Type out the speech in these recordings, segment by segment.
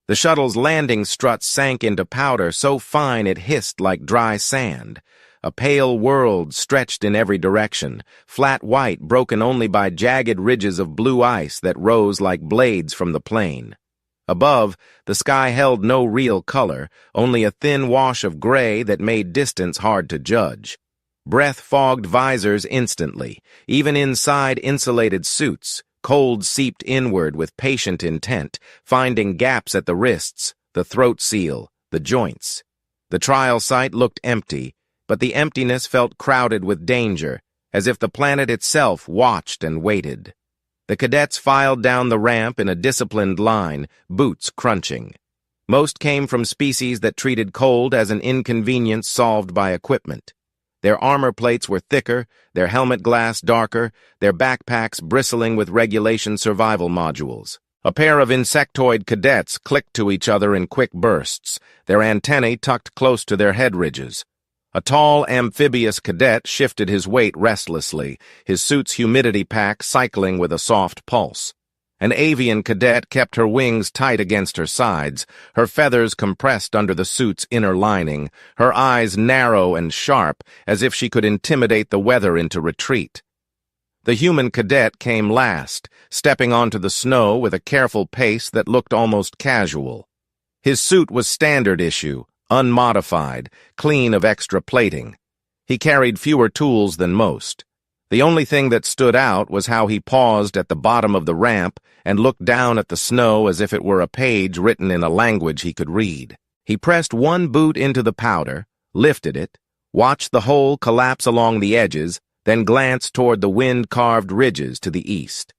The shuttle's landing struts sank into powder so fine it hissed like dry sand. A pale world stretched in every direction, flat white broken only by jagged ridges of blue ice that rose like blades from the plain. Above, the sky held no real color, only a thin wash of gray that made distance hard to judge. Breath fogged visors instantly. Even inside insulated suits, cold seeped inward with patient intent, finding gaps at the wrists, the throat seal, the joints. The trial site looked empty, but the emptiness felt crowded with danger, as if the planet itself watched and waited. The cadets filed down the ramp in a disciplined line, boots crunching. Most came from species that treated cold as an inconvenience solved by equipment. Their armor plates were thicker, their helmet glass darker, their backpacks bristling with regulation survival modules. A pair of insectoid cadets clicked to each other in quick bursts, their antennae tucked close to their head ridges. A tall, amphibious cadet shifted his weight restlessly, his suit's humidity pack cycling with a soft pulse. An avian cadet kept her wings tight against her sides, her feathers compressed under the suit's inner lining, her eyes narrow and sharp, as if she could intimidate the weather into retreat. The human cadet came last, stepping onto the snow with a careful pace that looked almost casual. His suit was standard issue, unmodified, clean of extra plating. He carried fewer tools than most. The only thing that stood out was how he paused at the bottom of the ramp and looked down at the snow as if it were a page written in a language he could read. He pressed one boot into the powder, lifted it, watched the hole collapse along the edges, then glanced toward the wind-carved ridges to the east.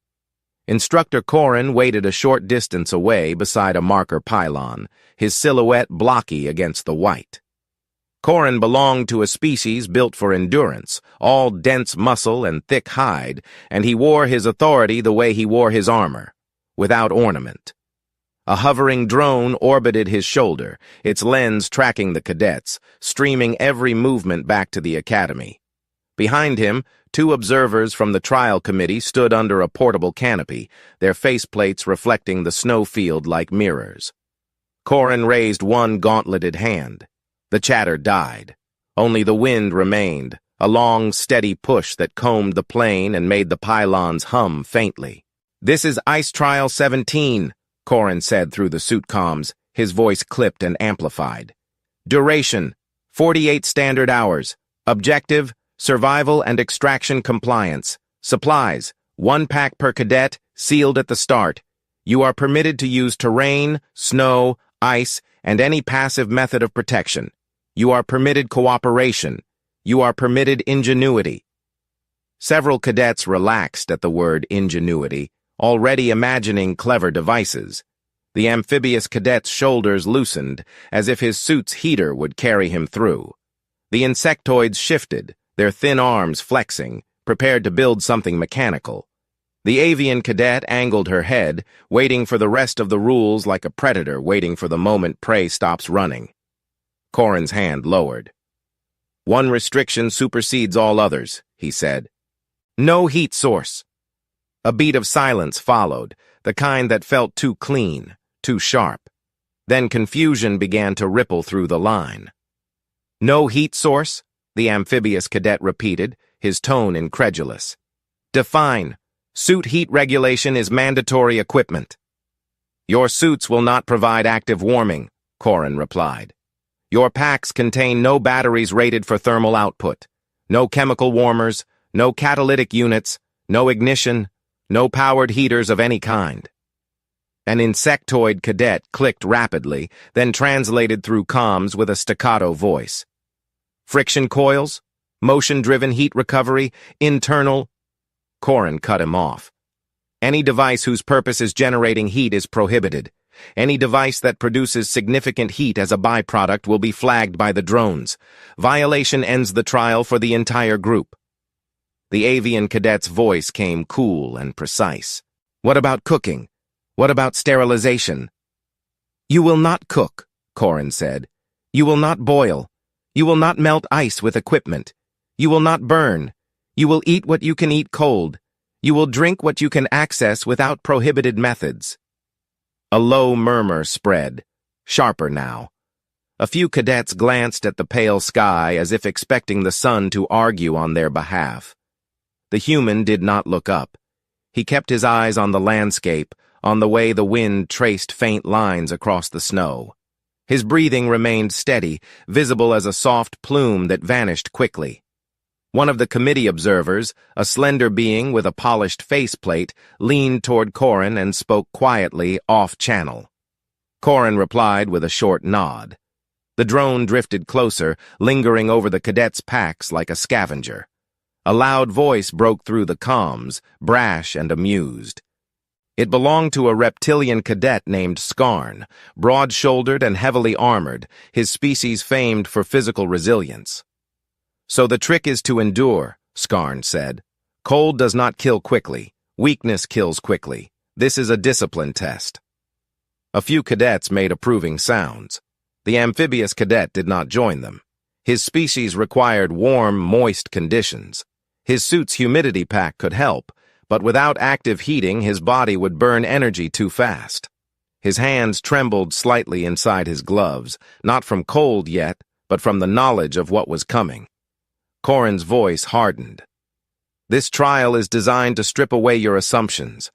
Instructor Corin waited a short distance away beside a marker pylon, his silhouette blocky against the white. Corin belonged to a species built for endurance, all dense muscle and thick hide, and he wore his authority the way he wore his armor, without ornament. A hovering drone orbited his shoulder, its lens tracking the cadets, streaming every movement back to the academy. Behind him, 2 observers from the trial committee stood under a portable canopy, their faceplates reflecting the snowfield like mirrors. Corin raised one gauntleted hand. The chatter died. Only the wind remained, a long, steady push that combed the plain and made the pylons hum faintly. "This is Ice Trial 17, Corin said through the suit comms, his voice clipped and amplified. "Duration, 48 standard hours. Objective, survival and extraction compliance. Supplies, 1 pack per cadet, sealed at the start. You are permitted to use terrain, snow, ice, and any passive method of protection. You are permitted cooperation. You are permitted ingenuity." Several cadets relaxed at the word ingenuity, already imagining clever devices. The amphibious cadet's shoulders loosened, as if his suit's heater would carry him through. The insectoids shifted, their thin arms flexing, prepared to build something mechanical. The avian cadet angled her head, waiting for the rest of the rules like a predator waiting for the moment prey stops running. Corin's hand lowered. "One restriction supersedes all others," he said. "No heat source." A beat of silence followed, the kind that felt too clean, too sharp. Then confusion began to ripple through the line. "No heat source?" the amphibious cadet repeated, his tone incredulous. "Define. Suit heat regulation is mandatory equipment." "Your suits will not provide active warming," Corin replied. "Your packs contain no batteries rated for thermal output, no chemical warmers, no catalytic units, no ignition, no powered heaters of any kind." An insectoid cadet clicked rapidly, then translated through comms with a staccato voice. "Friction coils? Motion-driven heat recovery? Internal—" Corin cut him off. "Any device whose purpose is generating heat is prohibited. Any device that produces significant heat as a byproduct will be flagged by the drones. Violation ends the trial for the entire group." The avian cadet's voice came cool and precise. "What about cooking? What about sterilization?" "You will not cook," Corin said. "You will not boil. You will not melt ice with equipment. You will not burn. You will eat what you can eat cold. You will drink what you can access without prohibited methods." A low murmur spread, sharper now. A few cadets glanced at the pale sky as if expecting the sun to argue on their behalf. The human did not look up. He kept his eyes on the landscape, on the way the wind traced faint lines across the snow. His breathing remained steady, visible as a soft plume that vanished quickly. One of the committee observers, a slender being with a polished faceplate, leaned toward Corin and spoke quietly off-channel. Corin replied with a short nod. The drone drifted closer, lingering over the cadets' packs like a scavenger. A loud voice broke through the comms, brash and amused. It belonged to a reptilian cadet named Skarn, broad-shouldered and heavily armored, his species famed for physical resilience. "So the trick is to endure," Skarn said. "Cold does not kill quickly. Weakness kills quickly. This is a discipline test." A few cadets made approving sounds. The amphibious cadet did not join them. His species required warm, moist conditions. His suit's humidity pack could help, but without active heating, his body would burn energy too fast. His hands trembled slightly inside his gloves, not from cold yet, but from the knowledge of what was coming. Corin's voice hardened. "This trial is designed to strip away your assumptions.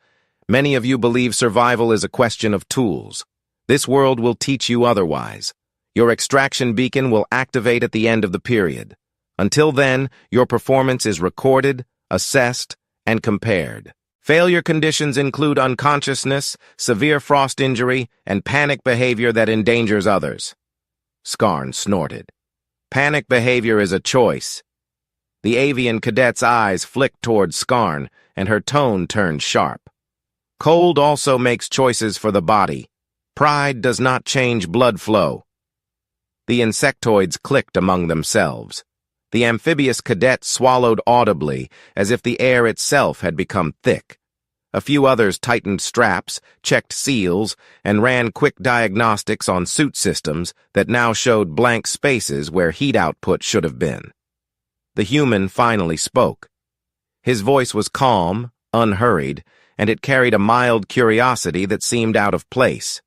Many of you believe survival is a question of tools. This world will teach you otherwise. Your extraction beacon will activate at the end of the period. Until then, your performance is recorded, assessed, and compared. Failure conditions include unconsciousness, severe frost injury, and panic behavior that endangers others." Skarn snorted. "Panic behavior is a choice." The avian cadet's eyes flicked toward Skarn, and her tone turned sharp. "Cold also makes choices for the body. Pride does not change blood flow." The insectoids clicked among themselves. The amphibious cadet swallowed audibly, as if the air itself had become thick. A few others tightened straps, checked seals, and ran quick diagnostics on suit systems that now showed blank spaces where heat output should have been. The human finally spoke. His voice was calm, unhurried, and it carried a mild curiosity that seemed out of place.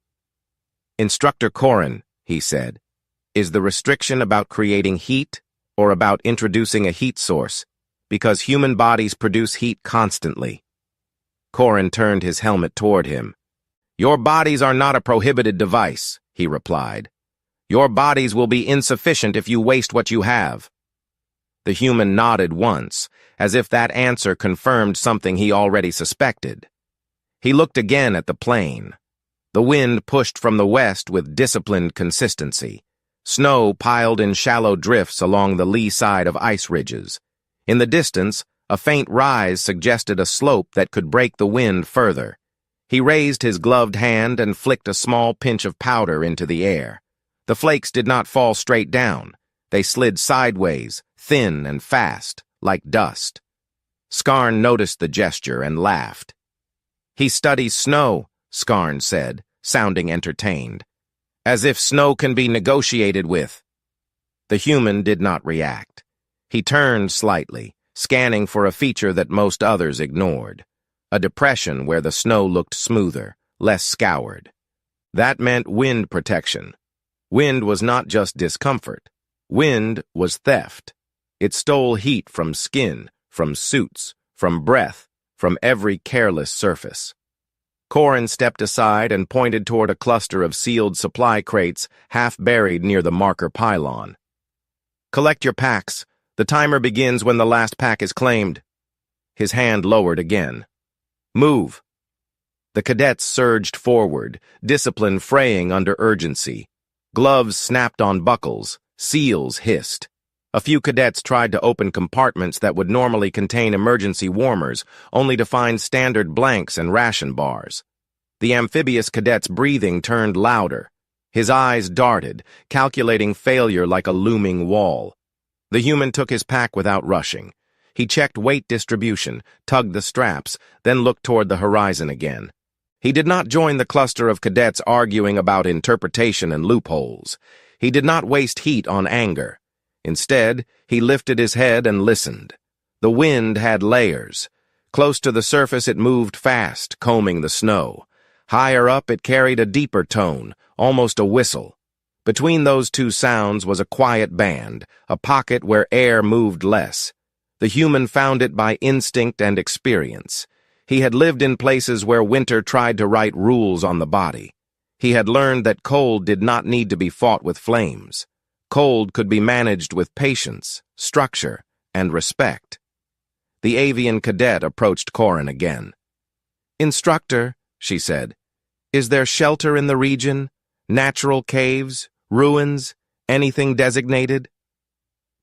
"Instructor Corin," he said, "is the restriction about creating heat or about introducing a heat source? Because human bodies produce heat constantly." Corin turned his helmet toward him. "Your bodies are not a prohibited device," he replied. "Your bodies will be insufficient if you waste what you have." The human nodded once, as if that answer confirmed something he already suspected. He looked again at the plane. The wind pushed from the west with disciplined consistency. Snow piled in shallow drifts along the lee side of ice ridges. In the distance, a faint rise suggested a slope that could break the wind further. He raised his gloved hand and flicked a small pinch of powder into the air. The flakes did not fall straight down. They slid sideways, thin and fast, like dust. Skarn noticed the gesture and laughed. "He studies snow," Skarn said, sounding entertained. "As if snow can be negotiated with." The human did not react. He turned slightly, scanning for a feature that most others ignored. A depression where the snow looked smoother, less scoured. That meant wind protection. Wind was not just discomfort. Wind was theft. It stole heat from skin, from suits, from breath, from every careless surface. Corin stepped aside and pointed toward a cluster of sealed supply crates half buried near the marker pylon. "Collect your packs. The timer begins when the last pack is claimed." His hand lowered again. "Move." The cadets surged forward, discipline fraying under urgency. Gloves snapped on buckles, seals hissed. A few cadets tried to open compartments that would normally contain emergency warmers, only to find standard blanks and ration bars. The amphibious cadet's breathing turned louder. His eyes darted, calculating failure like a looming wall. The human took his pack without rushing. He checked weight distribution, tugged the straps, then looked toward the horizon again. He did not join the cluster of cadets arguing about interpretation and loopholes. He did not waste heat on anger. Instead, he lifted his head and listened. The wind had layers. Close to the surface, it moved fast, combing the snow. Higher up, it carried a deeper tone, almost a whistle. Between those two sounds was a quiet band, a pocket where air moved less. The human found it by instinct and experience. He had lived in places where winter tried to write rules on the body. He had learned that cold did not need to be fought with flames. Cold could be managed with patience, structure, and respect. The avian cadet approached Corin again. "Instructor," she said, "is there shelter in the region? Natural caves, ruins, anything designated?"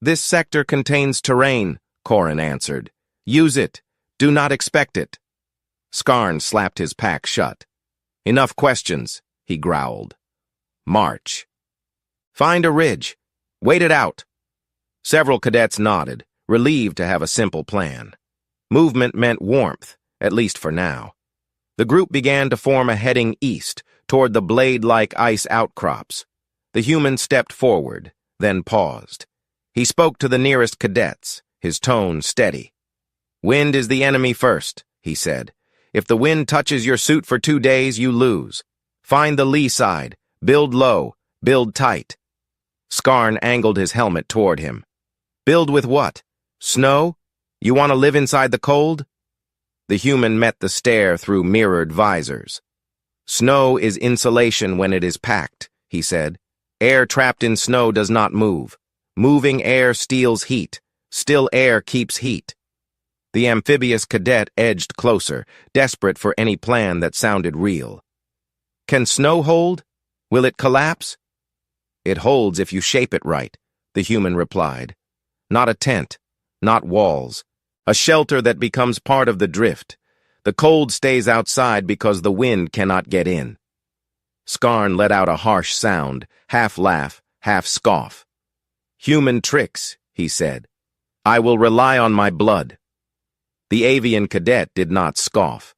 "This sector contains terrain," Corin answered. "Use it. Do not expect it." Skarn slapped his pack shut. "Enough questions," he growled. "March. Find a ridge. Wait it out." Several cadets nodded, relieved to have a simple plan. Movement meant warmth, at least for now. The group began to form a heading east, toward the blade-like ice outcrops. The human stepped forward, then paused. He spoke to the nearest cadets, his tone steady. "Wind is the enemy first," he said. "If the wind touches your suit for 2 days, you lose. Find the lee side, build low, build tight." Skarn angled his helmet toward him. "Build with what? Snow? You want to live inside the cold?" The human met the stare through mirrored visors. "Snow is insulation when it is packed," he said. "Air trapped in snow does not move. Moving air steals heat. Still air keeps heat." The amphibious cadet edged closer, desperate for any plan that sounded real. "Can snow hold? Will it collapse?" "It holds if you shape it right," the human replied. "Not a tent, not walls. A shelter that becomes part of the drift. The cold stays outside because the wind cannot get in." Skarn let out a harsh sound, half laugh, half scoff. "Human tricks," he said. "I will rely on my blood." The avian cadet did not scoff.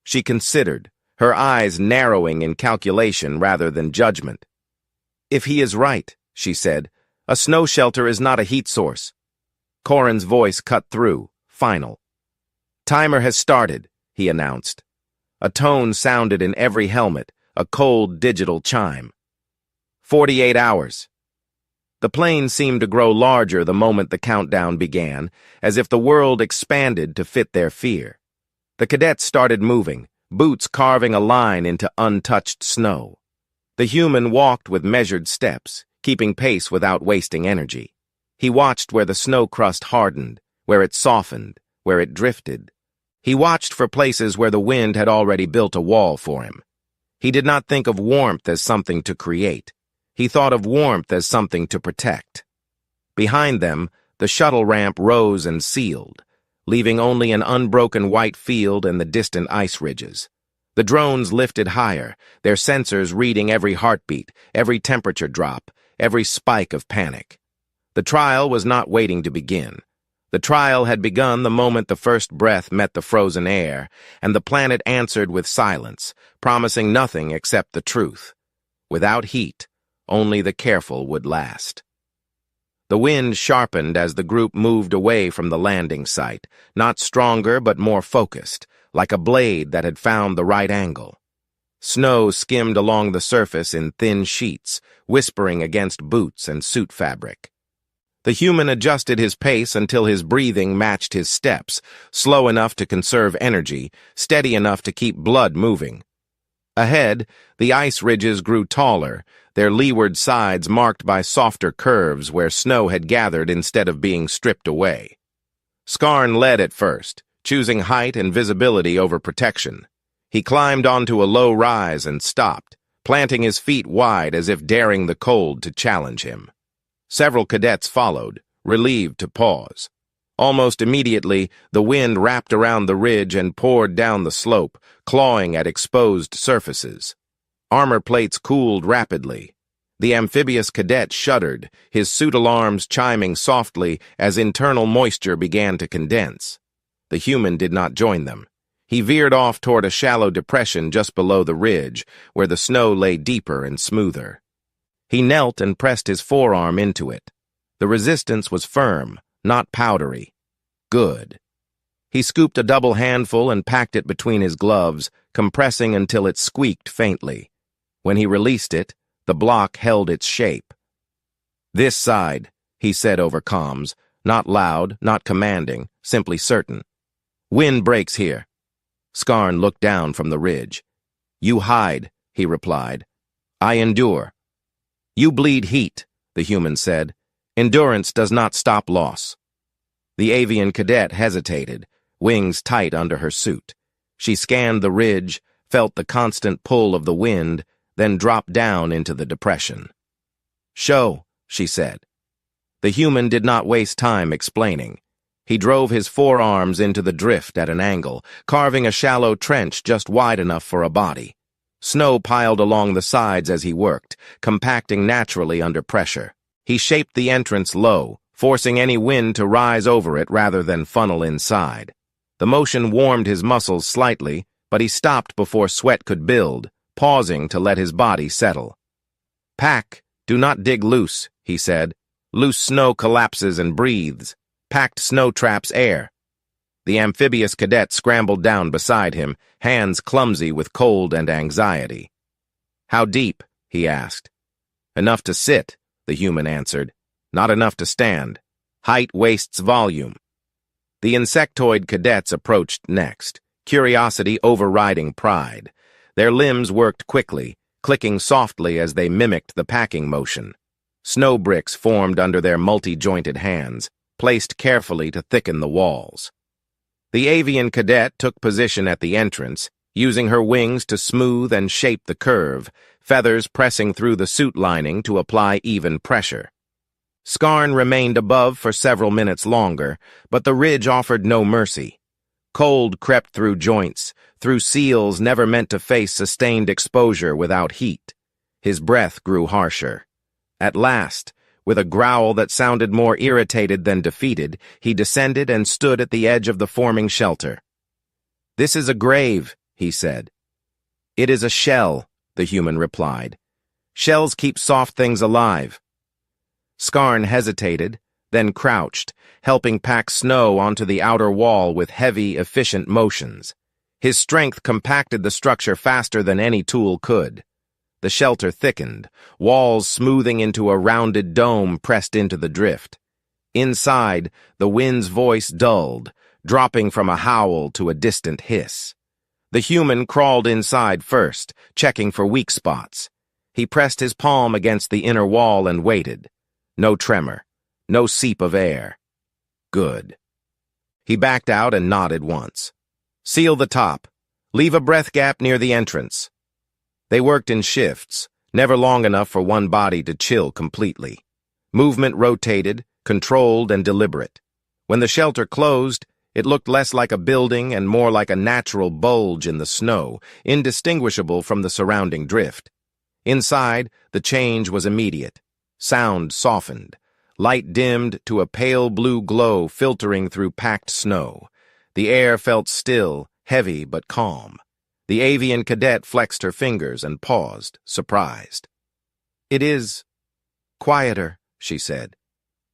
She considered, her eyes narrowing in calculation rather than judgment. "If he is right," she said, "a snow shelter is not a heat source." Corin's voice cut through, final. "Timer has started," he announced. A tone sounded in every helmet, a cold digital chime. 48 hours. The plane seemed to grow larger the moment the countdown began, as if the world expanded to fit their fear. The cadets started moving, boots carving a line into untouched snow. The human walked with measured steps, keeping pace without wasting energy. He watched where the snow crust hardened, where it softened, where it drifted. He watched for places where the wind had already built a wall for him. He did not think of warmth as something to create. He thought of warmth as something to protect. Behind them, the shuttle ramp rose and sealed, leaving only an unbroken white field and the distant ice ridges. The drones lifted higher, their sensors reading every heartbeat, every temperature drop, every spike of panic. The trial was not waiting to begin. The trial had begun the moment the first breath met the frozen air, and the planet answered with silence, promising nothing except the truth. Without heat, only the careful would last. The wind sharpened as the group moved away from the landing site, not stronger but more focused, like a blade that had found the right angle. Snow skimmed along the surface in thin sheets, whispering against boots and suit fabric. The human adjusted his pace until his breathing matched his steps, slow enough to conserve energy, steady enough to keep blood moving. Ahead, the ice ridges grew taller, their leeward sides marked by softer curves where snow had gathered instead of being stripped away. Skarn led at first, choosing height and visibility over protection. He climbed onto a low rise and stopped, planting his feet wide as if daring the cold to challenge him. Several cadets followed, relieved to pause. Almost immediately, the wind wrapped around the ridge and poured down the slope, clawing at exposed surfaces. Armor plates cooled rapidly. The amphibious cadet shuddered, his suit alarms chiming softly as internal moisture began to condense. The human did not join them. He veered off toward a shallow depression just below the ridge, where the snow lay deeper and smoother. He knelt and pressed his forearm into it. The resistance was firm, not powdery. Good. He scooped a double handful and packed it between his gloves, compressing until it squeaked faintly. When he released it, the block held its shape. "This side," he said over comms, not loud, not commanding, simply certain. "Wind breaks here." Skarn looked down from the ridge. "You hide," he replied. "I endure." "You bleed heat," the human said. "Endurance does not stop loss." The avian cadet hesitated, wings tight under her suit. She scanned the ridge, felt the constant pull of the wind, then dropped down into the depression. "Show," she said. The human did not waste time explaining. He drove his forearms into the drift at an angle, carving a shallow trench just wide enough for a body. Snow piled along the sides as he worked, compacting naturally under pressure. He shaped the entrance low, forcing any wind to rise over it rather than funnel inside. The motion warmed his muscles slightly, but he stopped before sweat could build, pausing to let his body settle. "Pack, do not dig loose," he said. "Loose snow collapses and breathes. Packed snow traps air." The amphibious cadet scrambled down beside him, hands clumsy with cold and anxiety. "How deep?" he asked. "Enough to sit," the human answered. "Not enough to stand. Height wastes volume." The insectoid cadets approached next, curiosity overriding pride. Their limbs worked quickly, clicking softly as they mimicked the packing motion. Snow bricks formed under their multi-jointed hands, placed carefully to thicken the walls. The avian cadet took position at the entrance, using her wings to smooth and shape the curve, feathers pressing through the suit lining to apply even pressure. Skarn remained above for several minutes longer, but the ridge offered no mercy. Cold crept through joints, through seals never meant to face sustained exposure without heat. His breath grew harsher. At last, with a growl that sounded more irritated than defeated, he descended and stood at the edge of the forming shelter. "This is a grave," he said. "It is a shell," the human replied. "Shells keep soft things alive." Skarn hesitated, then crouched, helping pack snow onto the outer wall with heavy, efficient motions. His strength compacted the structure faster than any tool could. The shelter thickened, walls smoothing into a rounded dome pressed into the drift. Inside, the wind's voice dulled, dropping from a howl to a distant hiss. The human crawled inside first, checking for weak spots. He pressed his palm against the inner wall and waited. No tremor, no seep of air. Good. He backed out and nodded once. "Seal the top. Leave a breath gap near the entrance." They worked in shifts, never long enough for one body to chill completely. Movement rotated, controlled and deliberate. When the shelter closed, it looked less like a building and more like a natural bulge in the snow, indistinguishable from the surrounding drift. Inside, the change was immediate. Sound softened. Light dimmed to a pale blue glow filtering through packed snow. The air felt still, heavy but calm. The avian cadet flexed her fingers and paused, surprised. "It is quieter," she said.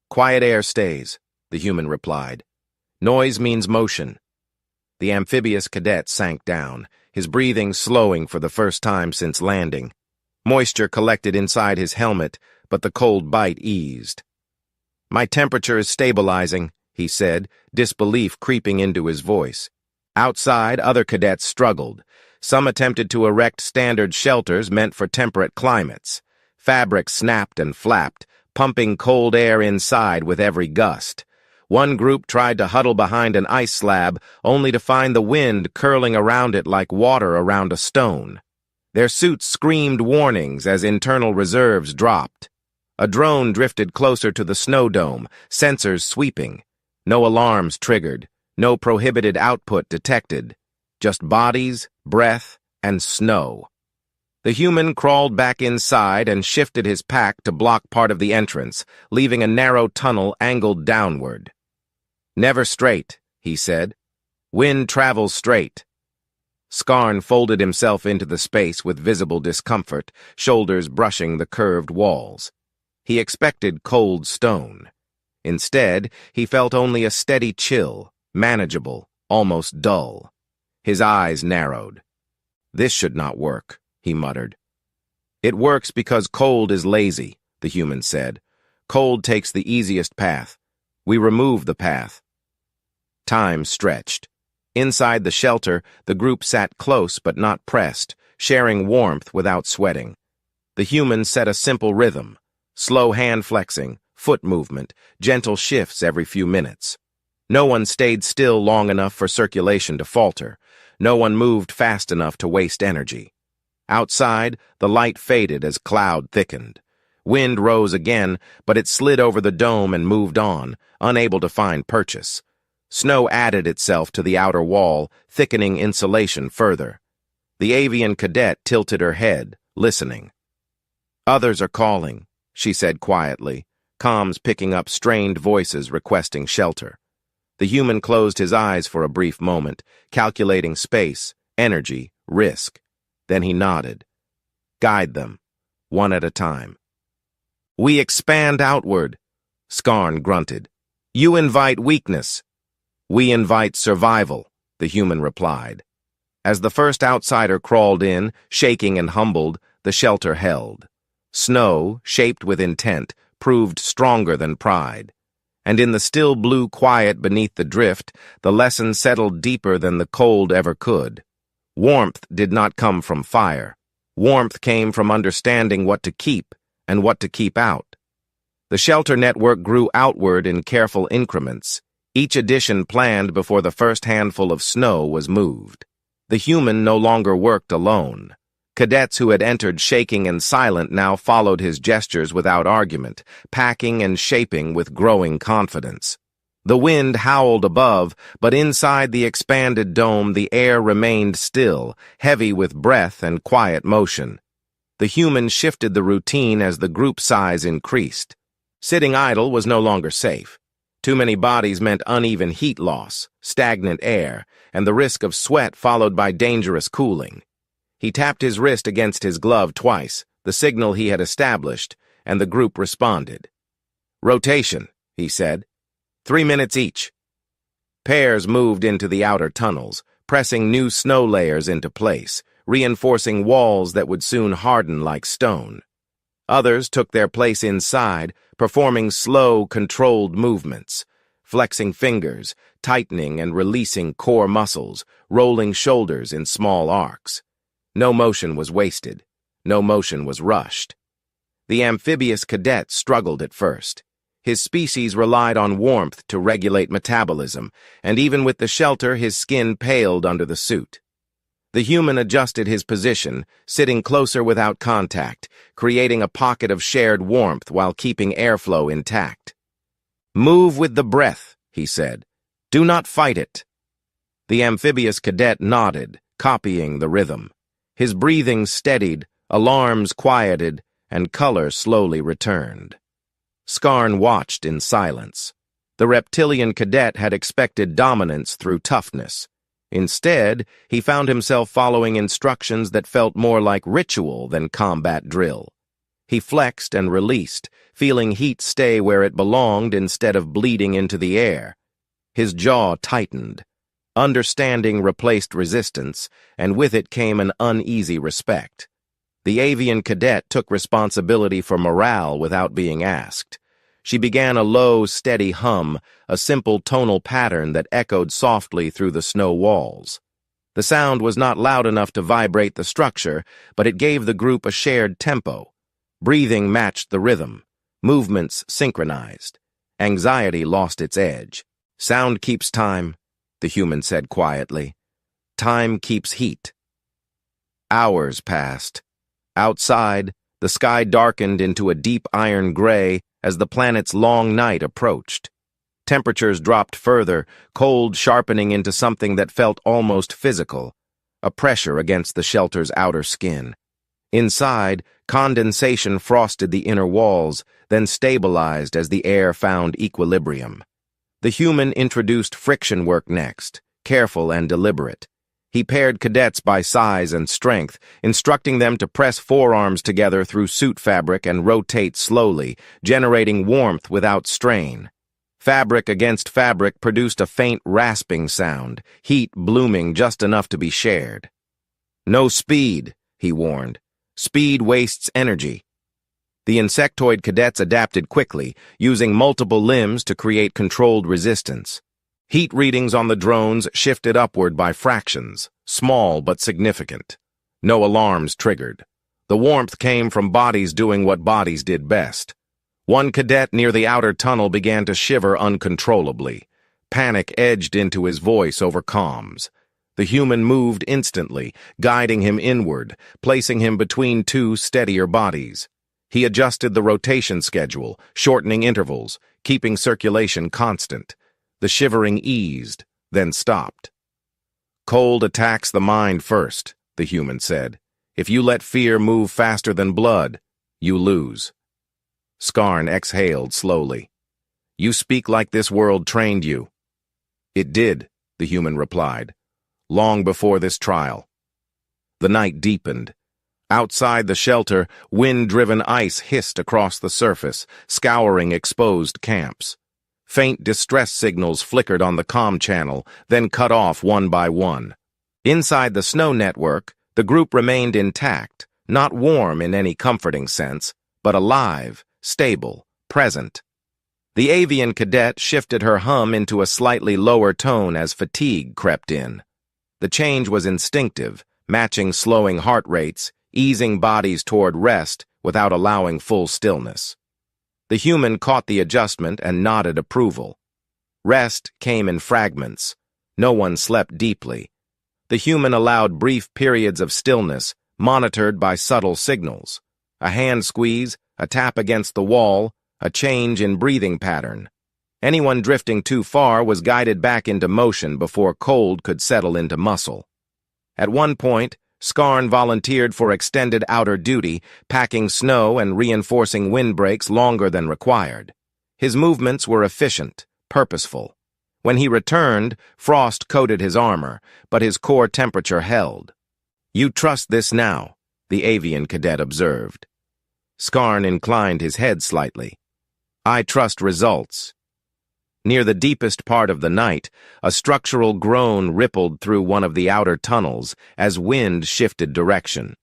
"Quiet air stays," the human replied. "Noise means motion." The amphibious cadet sank down, his breathing slowing for the first time since landing. Moisture collected inside his helmet, but the cold bite eased. "My temperature is stabilizing," he said, disbelief creeping into his voice. Outside, other cadets struggled. Some attempted to erect standard shelters meant for temperate climates. Fabric snapped and flapped, pumping cold air inside with every gust. One group tried to huddle behind an ice slab, only to find the wind curling around it like water around a stone. Their suits screamed warnings as internal reserves dropped. A drone drifted closer to the snow dome, sensors sweeping. No alarms triggered, no prohibited output detected. Just bodies, breath, and snow. The human crawled back inside and shifted his pack to block part of the entrance, leaving a narrow tunnel angled downward. "Never straight," he said. "Wind travels straight." Skarn folded himself into the space with visible discomfort, shoulders brushing the curved walls. He expected cold stone. Instead, he felt only a steady chill, manageable, almost dull. His eyes narrowed. "This should not work," he muttered. "It works because cold is lazy," the human said. "Cold takes the easiest path. We remove the path." Time stretched. Inside the shelter, the group sat close but not pressed, sharing warmth without sweating. The human set a simple rhythm: slow hand flexing, foot movement, gentle shifts every few minutes. No one stayed still long enough for circulation to falter. No one moved fast enough to waste energy. Outside, the light faded as cloud thickened. Wind rose again, but it slid over the dome and moved on, unable to find purchase. Snow added itself to the outer wall, thickening insulation further. The avian cadet tilted her head, listening. "Others are calling," she said quietly, comms picking up strained voices requesting shelter. The human closed his eyes for a brief moment, calculating space, energy, risk. Then he nodded. "Guide them, one at a time." "We expand outward," Skarn grunted. "You invite weakness." "We invite survival," the human replied. As the first outsider crawled in, shaking and humbled, the shelter held. Snow, shaped with intent, proved stronger than pride. And in the still blue quiet beneath the drift, the lesson settled deeper than the cold ever could. Warmth did not come from fire. Warmth came from understanding what to keep and what to keep out. The shelter network grew outward in careful increments, each addition planned before the first handful of snow was moved. The human no longer worked alone. Cadets who had entered shaking and silent now followed his gestures without argument, packing and shaping with growing confidence. The wind howled above, but inside the expanded dome the air remained still, heavy with breath and quiet motion. The human shifted the routine as the group size increased. Sitting idle was no longer safe. Too many bodies meant uneven heat loss, stagnant air, and the risk of sweat followed by dangerous cooling. He tapped his wrist against his glove twice, the signal he had established, and the group responded. "Rotation," he said. 3 minutes each. Pairs moved into the outer tunnels, pressing new snow layers into place, reinforcing walls that would soon harden like stone. Others took their place inside, performing slow, controlled movements, flexing fingers, tightening and releasing core muscles, rolling shoulders in small arcs. No motion was wasted. No motion was rushed. The amphibious cadet struggled at first. His species relied on warmth to regulate metabolism, and even with the shelter, his skin paled under the suit. The human adjusted his position, sitting closer without contact, creating a pocket of shared warmth while keeping airflow intact. "Move with the breath," he said. "Do not fight it." The amphibious cadet nodded, copying the rhythm. His breathing steadied, alarms quieted, and color slowly returned. Skarn watched in silence. The reptilian cadet had expected dominance through toughness. Instead, he found himself following instructions that felt more like ritual than combat drill. He flexed and released, feeling heat stay where it belonged instead of bleeding into the air. His jaw tightened. Understanding replaced resistance, and with it came an uneasy respect. The avian cadet took responsibility for morale without being asked. She began a low, steady hum, a simple tonal pattern that echoed softly through the snow walls. The sound was not loud enough to vibrate the structure, but it gave the group a shared tempo. Breathing matched the rhythm. Movements synchronized. Anxiety lost its edge. "Sound keeps time," the human said quietly. "Time keeps heat." Hours passed. Outside, the sky darkened into a deep iron gray as the planet's long night approached. Temperatures dropped further, cold sharpening into something that felt almost physical, a pressure against the shelter's outer skin. Inside, condensation frosted the inner walls, then stabilized as the air found equilibrium. The human introduced friction work next, careful and deliberate. He paired cadets by size and strength, instructing them to press forearms together through suit fabric and rotate slowly, generating warmth without strain. Fabric against fabric produced a faint rasping sound, heat blooming just enough to be shared. "No speed," he warned. "Speed wastes energy." The insectoid cadets adapted quickly, using multiple limbs to create controlled resistance. Heat readings on the drones shifted upward by fractions, small but significant. No alarms triggered. The warmth came from bodies doing what bodies did best. One cadet near the outer tunnel began to shiver uncontrollably. Panic edged into his voice over comms. The human moved instantly, guiding him inward, placing him between two steadier bodies. He adjusted the rotation schedule, shortening intervals, keeping circulation constant. The shivering eased, then stopped. "Cold attacks the mind first," the human said. "If you let fear move faster than blood, you lose." Skarn exhaled slowly. "You speak like this world trained you." "It did," the human replied, "long before this trial." The night deepened. Outside the shelter, wind-driven ice hissed across the surface, scouring exposed camps. Faint distress signals flickered on the comm channel, then cut off one by one. Inside the snow network, the group remained intact, not warm in any comforting sense, but alive, stable, present. The avian cadet shifted her hum into a slightly lower tone as fatigue crept in. The change was instinctive, matching slowing heart rates, easing bodies toward rest without allowing full stillness. The human caught the adjustment and nodded approval. Rest came in fragments. No one slept deeply. The human allowed brief periods of stillness, monitored by subtle signals. A hand squeeze, a tap against the wall, a change in breathing pattern. Anyone drifting too far was guided back into motion before cold could settle into muscle. At one point, Skarn volunteered for extended outer duty, packing snow and reinforcing windbreaks longer than required. His movements were efficient, purposeful. When he returned, frost coated his armor, but his core temperature held. "You trust this now," the avian cadet observed. Skarn inclined his head slightly. "I trust results." Near the deepest part of the night, a structural groan rippled through one of the outer tunnels as wind shifted direction.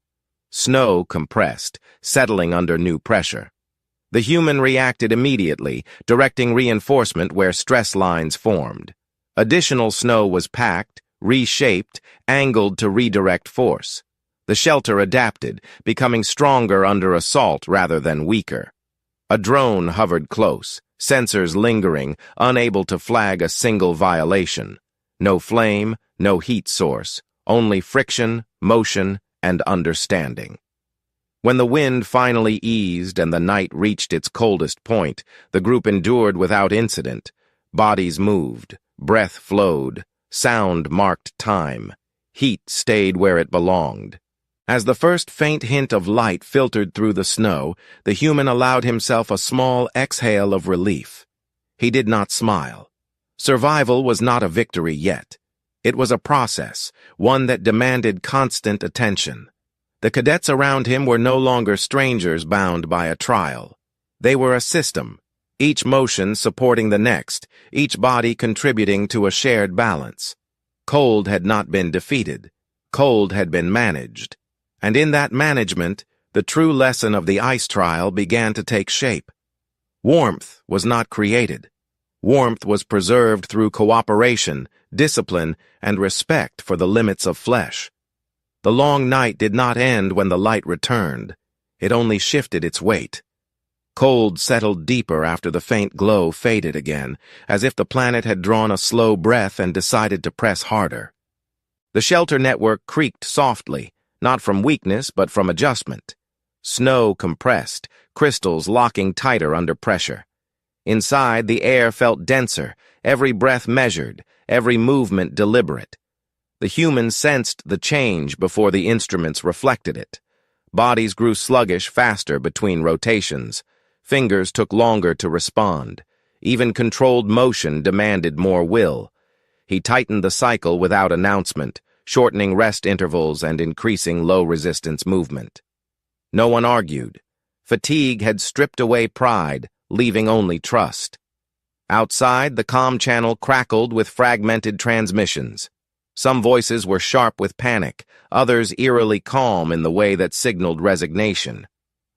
Snow compressed, settling under new pressure. The human reacted immediately, directing reinforcement where stress lines formed. Additional snow was packed, reshaped, angled to redirect force. The shelter adapted, becoming stronger under assault rather than weaker. A drone hovered close, sensors lingering, unable to flag a single violation. No flame, no heat source, only friction, motion, and understanding. When the wind finally eased and the night reached its coldest point, the group endured without incident. Bodies moved, breath flowed, sound marked time. Heat stayed where it belonged. As the first faint hint of light filtered through the snow, the human allowed himself a small exhale of relief. He did not smile. Survival was not a victory yet. It was a process, one that demanded constant attention. The cadets around him were no longer strangers bound by a trial. They were a system, each motion supporting the next, each body contributing to a shared balance. Cold had not been defeated. Cold had been managed. And in that management, the true lesson of the ice trial began to take shape. Warmth was not created. Warmth was preserved through cooperation, discipline, and respect for the limits of flesh. The long night did not end when the light returned. It only shifted its weight. Cold settled deeper after the faint glow faded again, as if the planet had drawn a slow breath and decided to press harder. The shelter network creaked softly, not from weakness but from adjustment. Snow compressed, crystals locking tighter under pressure. Inside, the air felt denser, every breath measured, every movement deliberate. The human sensed the change before the instruments reflected it. Bodies grew sluggish faster between rotations. Fingers took longer to respond. Even controlled motion demanded more will. He tightened the cycle without announcement, shortening rest intervals and increasing low-resistance movement. No one argued. Fatigue had stripped away pride, leaving only trust. Outside, the comm channel crackled with fragmented transmissions. Some voices were sharp with panic, others eerily calm in the way that signaled resignation.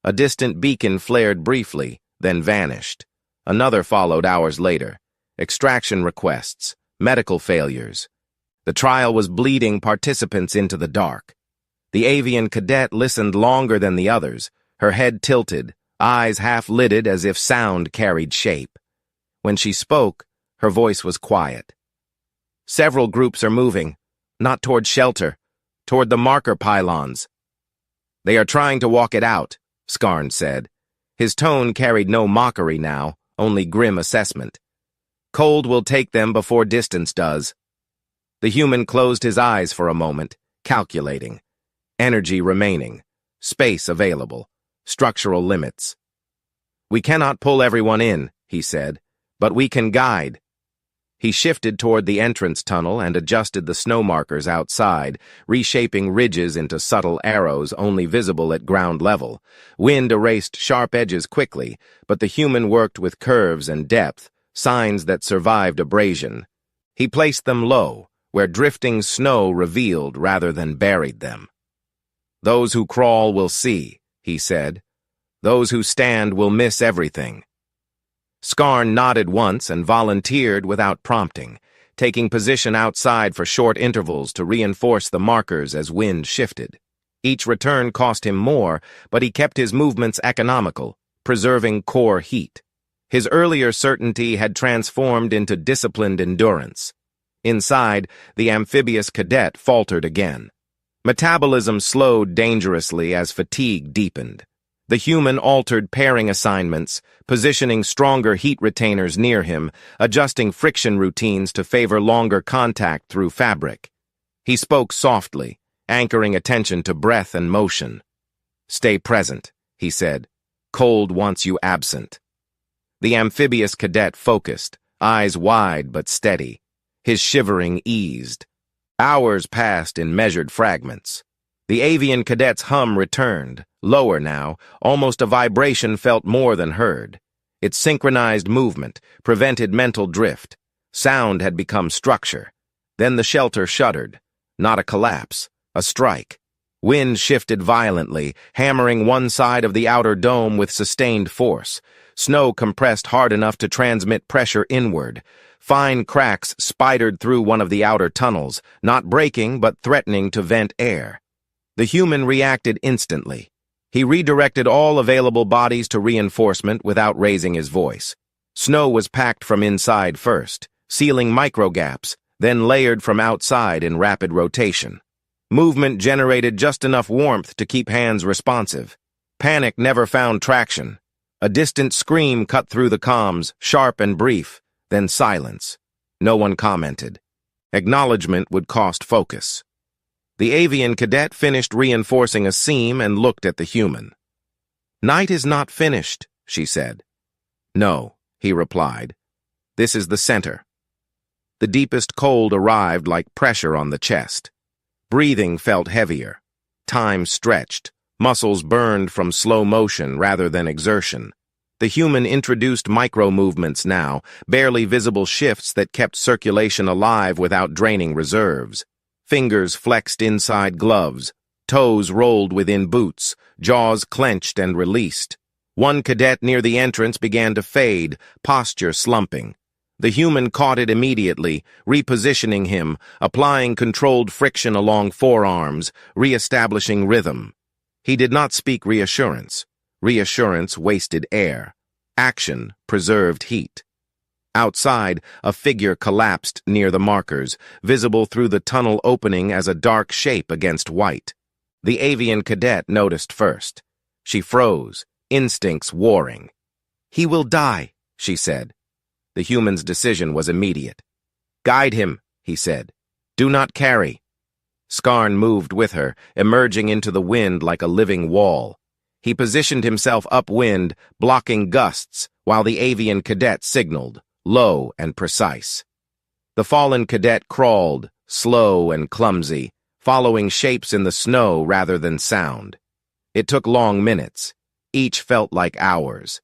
A distant beacon flared briefly, then vanished. Another followed hours later. Extraction requests, medical failures. The trial was bleeding participants into the dark. The avian cadet listened longer than the others, her head tilted, eyes half-lidded as if sound carried shape. When she spoke, her voice was quiet. Several groups are moving, not toward shelter, toward the marker pylons. They are trying to walk it out, Skarn said. His tone carried no mockery now, only grim assessment. Cold will take them before distance does. The human closed his eyes for a moment, calculating. Energy remaining, space available, structural limits. We cannot pull everyone in, he said, but we can guide. He shifted toward the entrance tunnel and adjusted the snow markers outside, reshaping ridges into subtle arrows only visible at ground level. Wind erased sharp edges quickly, but the human worked with curves and depth, signs that survived abrasion. He placed them low, where drifting snow revealed rather than buried them. Those who crawl will see, he said. Those who stand will miss everything. Skarn nodded once and volunteered without prompting, taking position outside for short intervals to reinforce the markers as wind shifted. Each return cost him more, but he kept his movements economical, preserving core heat. His earlier certainty had transformed into disciplined endurance. Inside, the amphibious cadet faltered again. Metabolism slowed dangerously as fatigue deepened. The human altered pairing assignments, positioning stronger heat retainers near him, adjusting friction routines to favor longer contact through fabric. He spoke softly, anchoring attention to breath and motion. "Stay present," he said. "Cold wants you absent." The amphibious cadet focused, eyes wide but steady. His shivering eased. Hours passed in measured fragments. The avian cadet's hum returned, lower now, almost a vibration felt more than heard. Its synchronized movement prevented mental drift. Sound had become structure. Then the shelter shuddered. Not a collapse, a strike. Wind shifted violently, hammering one side of the outer dome with sustained force. Snow compressed hard enough to transmit pressure inward. Fine cracks spidered through one of the outer tunnels, not breaking but threatening to vent air. The human reacted instantly. He redirected all available bodies to reinforcement without raising his voice. Snow was packed from inside first, sealing microgaps, then layered from outside in rapid rotation. Movement generated just enough warmth to keep hands responsive. Panic never found traction. A distant scream cut through the comms, sharp and brief, then silence. No one commented. Acknowledgement would cost focus. The avian cadet finished reinforcing a seam and looked at the human. "Night is not finished," she said. "No," he replied. "This is the center." The deepest cold arrived like pressure on the chest. Breathing felt heavier. Time stretched. Muscles burned from slow motion rather than exertion. The human introduced micro-movements now, barely visible shifts that kept circulation alive without draining reserves. Fingers flexed inside gloves, toes rolled within boots, jaws clenched and released. One cadet near the entrance began to fade, posture slumping. The human caught it immediately, repositioning him, applying controlled friction along forearms, re-establishing rhythm. He did not speak reassurance. Reassurance wasted air. Action preserved heat. Outside, a figure collapsed near the markers, visible through the tunnel opening as a dark shape against white. The avian cadet noticed first. She froze, instincts warring. "He will die," she said. The human's decision was immediate. "Guide him," he said. "Do not carry." Skarn moved with her, emerging into the wind like a living wall. He positioned himself upwind, blocking gusts, while the avian cadet signaled, low and precise. The fallen cadet crawled, slow and clumsy, following shapes in the snow rather than sound. It took long minutes. Each felt like hours.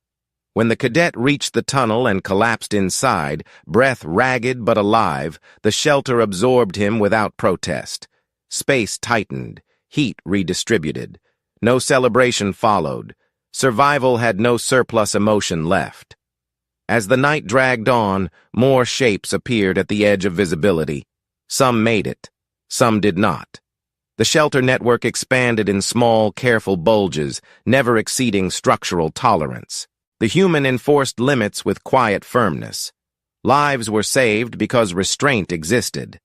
When the cadet reached the tunnel and collapsed inside, breath ragged but alive, the shelter absorbed him without protest. Space tightened, heat redistributed. No celebration followed. Survival had no surplus emotion left. As the night dragged on, more shapes appeared at the edge of visibility. Some made it, some did not. The shelter network expanded in small, careful bulges, never exceeding structural tolerance. The human enforced limits with quiet firmness. Lives were saved because restraint existed.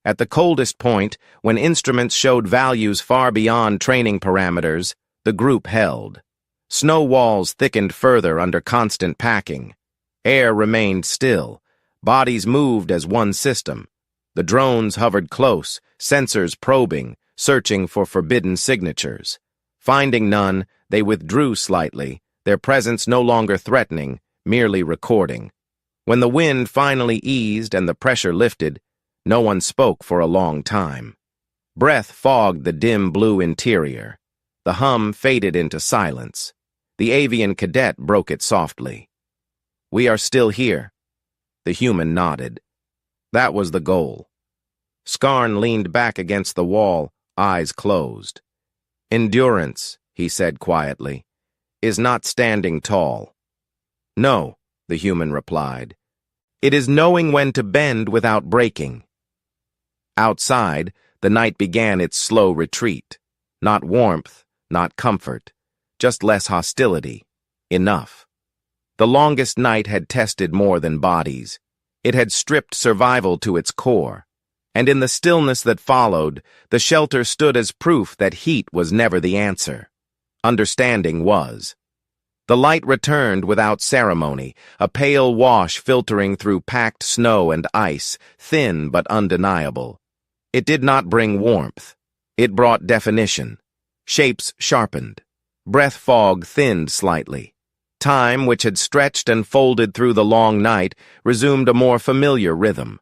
At the coldest point, when instruments showed values far beyond training parameters, the group held. Snow walls thickened further under constant packing. Air remained still. Bodies moved as one system. The drones hovered close, sensors probing, searching for forbidden signatures. Finding none, they withdrew slightly, their presence no longer threatening, merely recording. When the wind finally eased and the pressure lifted, no one spoke for a long time. Breath fogged the dim blue interior. The hum faded into silence. The avian cadet broke it softly. "We are still here." The human nodded. That was the goal. Skarn leaned back against the wall, eyes closed. "Endurance," he said quietly, "is not standing tall." "No," the human replied. "It is knowing when to bend without breaking." Outside, the night began its slow retreat. Not warmth, not comfort, just less hostility. Enough. The longest night had tested more than bodies. It had stripped survival to its core. And in the stillness that followed, the shelter stood as proof that heat was never the answer. Understanding was. The light returned without ceremony, a pale wash filtering through packed snow and ice, thin but undeniable. It did not bring warmth. It brought definition. Shapes sharpened. Breath fog thinned slightly. Time, which had stretched and folded through the long night, resumed a more familiar rhythm.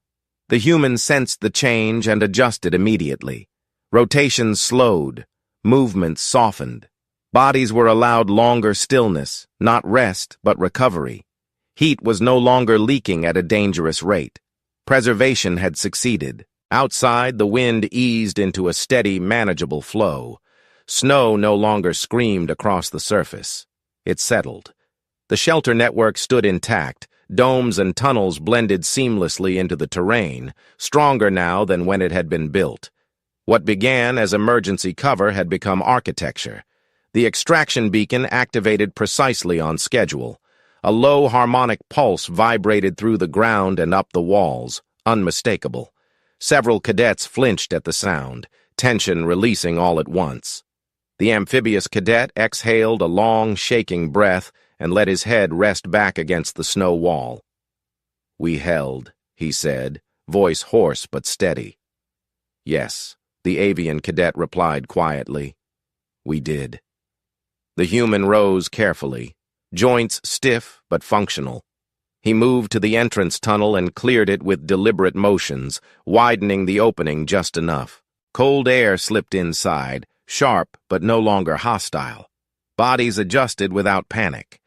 The human sensed the change and adjusted immediately. Rotations slowed. Movements softened. Bodies were allowed longer stillness, not rest, but recovery. Heat was no longer leaking at a dangerous rate. Preservation had succeeded. Outside, the wind eased into a steady, manageable flow. Snow no longer screamed across the surface. It settled. The shelter network stood intact. Domes and tunnels blended seamlessly into the terrain, stronger now than when it had been built. What began as emergency cover had become architecture. The extraction beacon activated precisely on schedule. A low harmonic pulse vibrated through the ground and up the walls, unmistakable. Several cadets flinched at the sound, tension releasing all at once. The amphibious cadet exhaled a long, shaking breath and let his head rest back against the snow wall. "We held," he said, voice hoarse but steady. "Yes," the avian cadet replied quietly. "We did." The human rose carefully, joints stiff but functional. He moved to the entrance tunnel and cleared it with deliberate motions, widening the opening just enough. Cold air slipped inside, sharp but no longer hostile. Bodies adjusted without panic.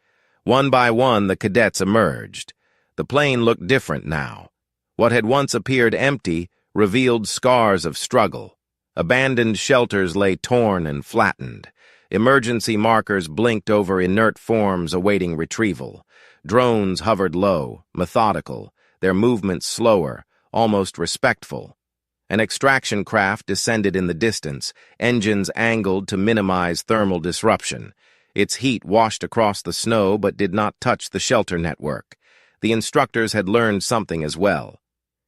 One by one, the cadets emerged. The plane looked different now. What had once appeared empty revealed scars of struggle. Abandoned shelters lay torn and flattened. Emergency markers blinked over inert forms awaiting retrieval. Drones hovered low, methodical, their movements slower, almost respectful. An extraction craft descended in the distance, engines angled to minimize thermal disruption. Its heat washed across the snow but did not touch the shelter network. The instructors had learned something as well.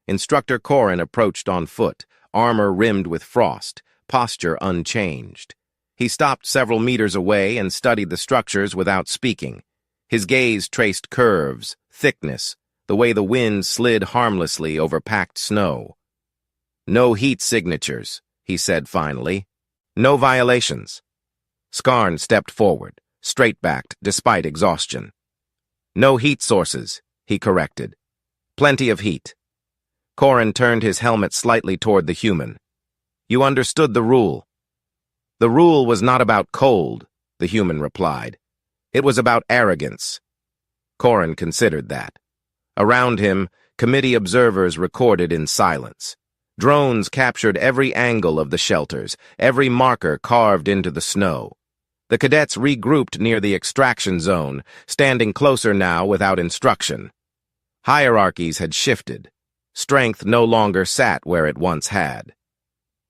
Instructor Corin approached on foot, armor rimmed with frost, posture unchanged. He stopped several meters away and studied the structures without speaking. His gaze traced curves, thickness, the way the wind slid harmlessly over packed snow. "No heat signatures," he said finally. "No violations." Skarn stepped forward, straight-backed despite exhaustion. "No heat sources," he corrected. "Plenty of heat." Corin turned his helmet slightly toward the human. "You understood the rule." "The rule was not about cold," the human replied. "It was about arrogance." Corrin considered that. Around him, committee observers recorded in silence. Drones captured every angle of the shelters, every marker carved into the snow. The cadets regrouped near the extraction zone, standing closer now without instruction. Hierarchies had shifted. Strength no longer sat where it once had.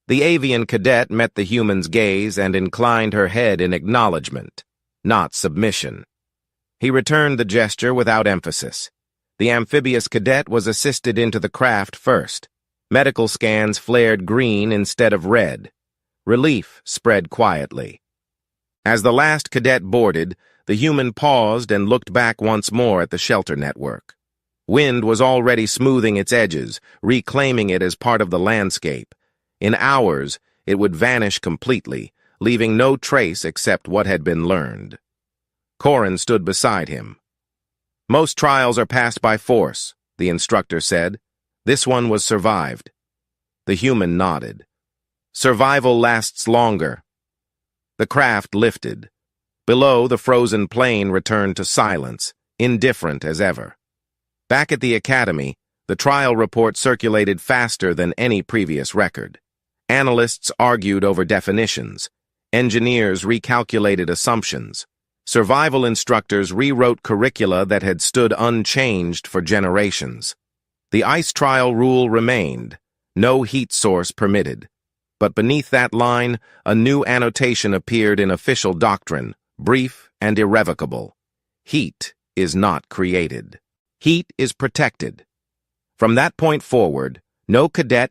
The avian cadet met the human's gaze and inclined her head in acknowledgement, not submission. He returned the gesture without emphasis. The amphibious cadet was assisted into the craft first. Medical scans flared green instead of red. Relief spread quietly. As the last cadet boarded, the human paused and looked back once more at the shelter network. Wind was already smoothing its edges, reclaiming it as part of the landscape. In hours, it would vanish completely, leaving no trace except what had been learned. Corrin stood beside him. "Most trials are passed by force," the instructor said. "This one was survived." The human nodded. "Survival lasts longer." The craft lifted. Below, the frozen plain returned to silence, indifferent as ever. Back at the academy, the trial report circulated faster than any previous record. Analysts argued over definitions. Engineers recalculated assumptions. Survival instructors rewrote curricula that had stood unchanged for generations. The ice trial rule remained: no heat source permitted. But beneath that line, a new annotation appeared in official doctrine, brief and irrevocable. Heat is not created. Heat is protected. From that point forward, no cadet